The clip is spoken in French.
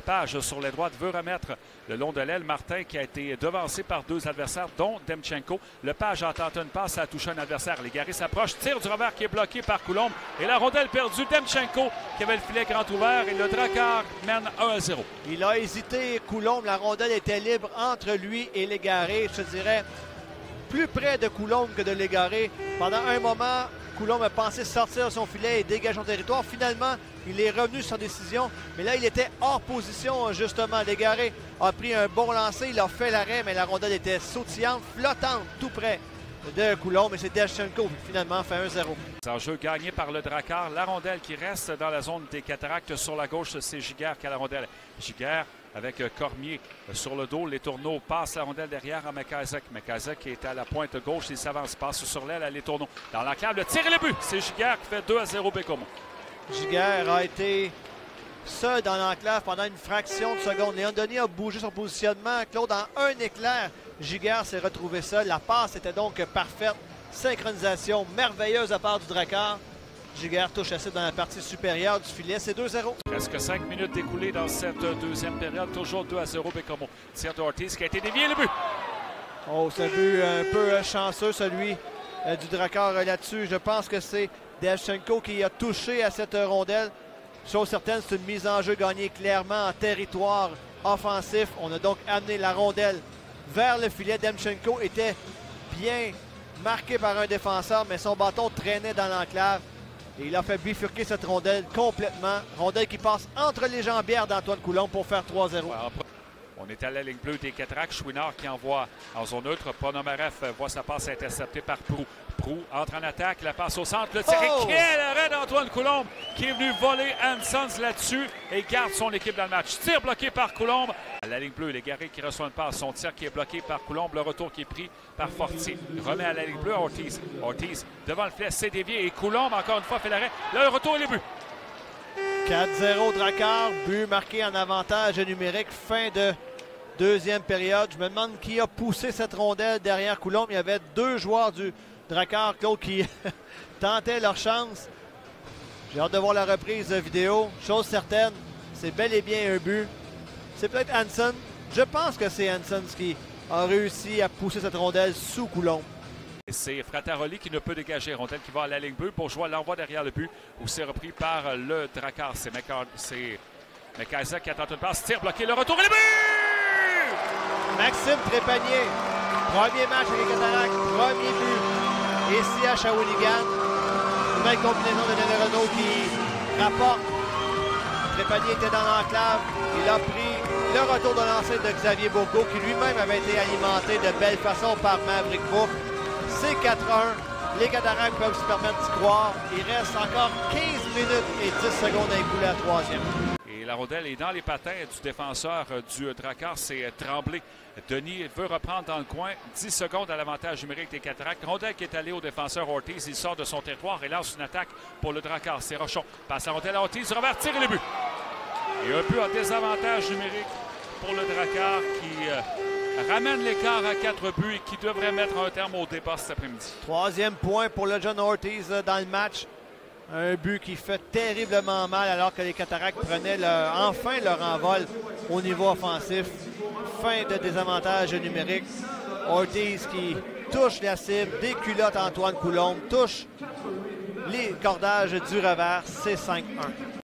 Page sur les droites veut remettre le long de l'aile. Martin qui a été devancé par deux adversaires, dont Demchenko. Lepage a tenté une passe, a touché un adversaire. Légaré s'approche, tire du revers qui est bloqué par Coulombe. Et la rondelle perdue. Demchenko qui avait le filet grand ouvert et le Drakkar mène 1-0. Il a hésité, Coulombe. La rondelle était libre entre lui et Légaré. Je te dirais plus près de Coulombe que de Légaré. Pendant un moment, Coulombe a pensé sortir son filet et dégager son territoire. Finalement, il est revenu sur décision, mais là, il était hors position, justement. Légaré a pris un bon lancer, il a fait l'arrêt, mais la rondelle était sautillante, flottante, tout près de Coulombe. Et c'est Demchenko qui finalement fait 1-0. En jeu gagné par le Drakkar. La rondelle qui reste dans la zone des cataractes. Sur la gauche, c'est Giguère qui a la rondelle. Giguère avec Cormier sur le dos. Les tourneaux passent la rondelle derrière à McIsaac. McIsaac qui est à la pointe gauche. Il s'avance, passe sur l'aile à les tourneaux. Dans l'enclave, le tir et le but. C'est Giguère qui fait 2-0 Baie-Comeau. Giguère a été seul dans l'enclave pendant une fraction de seconde. Léon Denis a bougé son positionnement. Claude, en un éclair, Giguère s'est retrouvé seul. La passe était donc parfaite. Synchronisation merveilleuse à part du Drakkar. Giguère touche à cible dans la partie supérieure du filet. C'est 2-0. Presque 5 minutes écoulées dans cette deuxième période. Toujours 2-0 Baie-Comeau. Tir d'Ortiz qui a été dévié, le but. Oh, c'est un but un peu chanceux, celui du Drakkar là-dessus. Je pense que c'est Demchenko qui a touché à cette rondelle. Chose certaine, c'est une mise en jeu gagnée clairement en territoire offensif. On a donc amené la rondelle vers le filet. Demchenko était bien marqué par un défenseur, mais son bâton traînait dans l'enclave. Et il a fait bifurquer cette rondelle complètement. Rondelle qui passe entre les jambières d'Antoine Coulombe pour faire 3-0. On est à la ligne bleue des cataractes. Chouinard qui envoie en zone neutre. Ponomareff voit sa passe interceptée par Proulx. Proulx entre en attaque, la passe au centre. Le tir et quel arrêt d'Antoine Coulombe qui est venu voler Hansons là-dessus et garde son équipe dans le match. Tir bloqué par Coulombe. À la ligne bleue, Légaré qui reçoit une passe. Son tir qui est bloqué par Coulombe. Le retour qui est pris par Fortier. Il remet à la ligne bleue Ortiz. Ortiz devant le filet, c'est dévié. Et Coulombe, encore une fois, fait l'arrêt. Là, le retour et le but. 4-0 Drakkar. But marqué en avantage numérique. Fin de deuxième période. Je me demande qui a poussé cette rondelle derrière Coulombe. Il y avait deux joueurs du Drakkar, Claude, qui tentaient leur chance. J'ai hâte de voir la reprise vidéo. Chose certaine, c'est bel et bien un but. C'est peut-être Hanson. Je pense que c'est Hansons qui a réussi à pousser cette rondelle sous Coulombe. C'est Frattaroli qui ne peut dégager. Rondelle qui va à la ligne bleue. Bourgeois l'envoie derrière le but où c'est repris par le Drakkar. C'est McIsaac qui attend une passe. Tir bloqué. Le retour et le but! Maxime Trépanier. Premier match avec les Cataractes. Premier but. Ici à Shawinigan. Une belle combinaison de Denis Renaud qui rapporte. Trépanier était dans l'enclave. Il a pris le retour de lancer de Xavier Bourgault qui lui-même avait été alimenté de belle façon par Maverick Bourque. C'est 4-1. Les Cataractes peuvent se permettre d'y croire. Il reste encore 15 minutes et 10 secondes à écouler à la troisième. Et la rondelle est dans les patins du défenseur du Drakkar, c'est Tremblay. Denis veut reprendre dans le coin. 10 secondes à l'avantage numérique des Cataractes. Rondelle qui est allée au défenseur Ortiz. Il sort de son territoire et lance une attaque pour le Drakkar. C'est Rochon. Passe la rondelle à Ortiz. Revers, tire et le but. Et un but en désavantage numérique pour le Drakkar qui ramène l'écart à 4 buts et qui devrait mettre un terme au débat cet après-midi. Troisième point pour le John Ortiz dans le match. Un but qui fait terriblement mal alors que les Cataractes prenaient enfin leur envol au niveau offensif. Fin de désavantage numérique. Ortiz qui touche la cible, déculotte Antoine Coulombe, touche les cordages du revers. C'est 5-1.